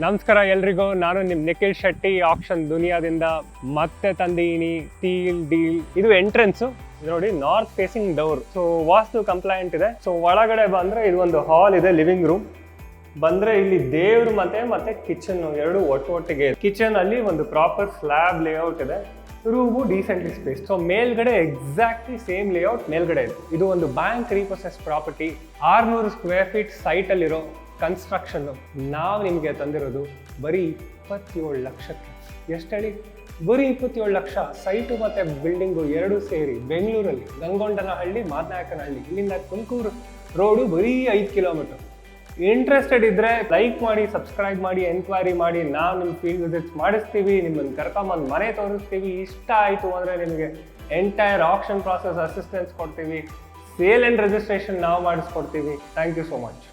ನಮಸ್ಕಾರ ಎಲ್ರಿಗೂ. ನಾನು ನಿಮ್ಮ ನಿಖಿಲ್ ಶೆಟ್ಟಿ ಆಕ್ಷನ್ ದುನಿಯಾದಿಂದ ಮತ್ತೆ ತಂದೀನಿ ಸ್ಟೀಲ್ ಡೀಲ್. ಇದು ಎಂಟ್ರೆನ್ಸ್ ನೋಡಿ, ನಾರ್ತ್ ಫೇಸಿಂಗ್ ಡೋರ್. ಸೊ ವಾಸ್ತು ಕಂಪ್ಲೈಂಟ್ ಇದೆ. ಸೊ ಒಳಗಡೆ ಬಂದ್ರೆ ಇದು ಒಂದು ಹಾಲ್ ಇದೆ, ಲಿವಿಂಗ್ ರೂಮ್. ಬಂದ್ರೆ ಇಲ್ಲಿ ದೇವ್ರು ಮತ್ತೆ ಕಿಚನ್ ಎರಡು ಒಟ್ಟಿಗೆ. ಕಿಚನ್ ಅಲ್ಲಿ ಒಂದು ಪ್ರಾಪರ್ ಸ್ಲ್ಯಾಬ್ ಲೇಔಟ್ ಇದೆ. Room decently space. ಸೊ ಮೇಲ್ಗಡೆ ಎಕ್ಸಾಕ್ಟ್ಲಿ ಸೇಮ್ ಲೇಔಟ್ ಮೇಲ್ಗಡೆ ಇದೆ. ಇದು ಒಂದು bank repossess property. 600 square feet site ಅಲ್ಲಿರೋ ಕನ್ಸ್ಟ್ರಕ್ಷನ್ ನಾವು ನಿಮಗೆ ತಂದಿರೋದು ಬರೀ 27 ಲಕ್ಷಕ್ಕೆ. ಎಷ್ಟು ಹೇಳಿ? ಬರೀ 27 ಲಕ್ಷ. ಸೈಟು ಮತ್ತೆ ಬಿಲ್ಡಿಂಗು ಎರಡು ಸೇರಿ ಬೆಂಗಳೂರಲ್ಲಿ ಗಂಗೊಂಡನಹಳ್ಳಿ, ಮಾದನಾಯಕನಹಳ್ಳಿ, ಇಲ್ಲಿಂದ ತುಮಕೂರು ರೋಡು ಬರೀ 5 ಕಿಲೋಮೀಟರ್. ಇಂಟ್ರೆಸ್ಟೆಡ್ ಇದ್ರೆ ಲೈಕ್ ಮಾಡಿ, ಸಬ್ಸ್ಕ್ರೈಬ್ ಮಾಡಿ, ಎನ್ಕ್ವೈರಿ ಮಾಡಿ. ನಾವು ನಿಮ್ಮ ಫೀಲ್ಡ್ ವಿಸಿಟ್ಸ್ ಮಾಡಿಸ್ತೀವಿ, ನಿಮ್ಮನ್ನು ಕರ್ಕೊಂಬಂದು ಮನೆ ತೋರಿಸ್ತೀವಿ. ಇಷ್ಟ ಆಯಿತು ಅಂದರೆ ನಿಮಗೆ ಎಂಟೈರ್ ಆಕ್ಷನ್ ಪ್ರಾಸೆಸ್ ಅಸಿಸ್ಟೆನ್ಸ್ ಕೊಡ್ತೀವಿ. ಸೇಲ್ ಆ್ಯಂಡ್ ರಿಜಿಸ್ಟ್ರೇಷನ್ ನಾವು ಮಾಡಿಸ್ಕೊಡ್ತೀವಿ. Thank you so much.